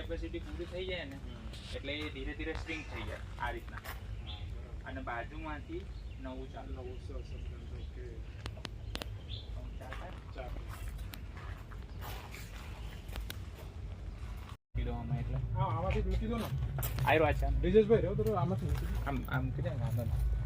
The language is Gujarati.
કેપેસિટી પૂરી થઈ જાય ને એટલે એ ધીરે ધીરે સ્ટ્રિંગ થઈ જાય આ રીતના અને બાજુમાંથી નવું ચાલુ આમાંથી મૂકી દો ને આયરો આ છે બ્રિજેશભાઈ રહ્યો તો આમાંથી આમ આમ કીધે ને આમ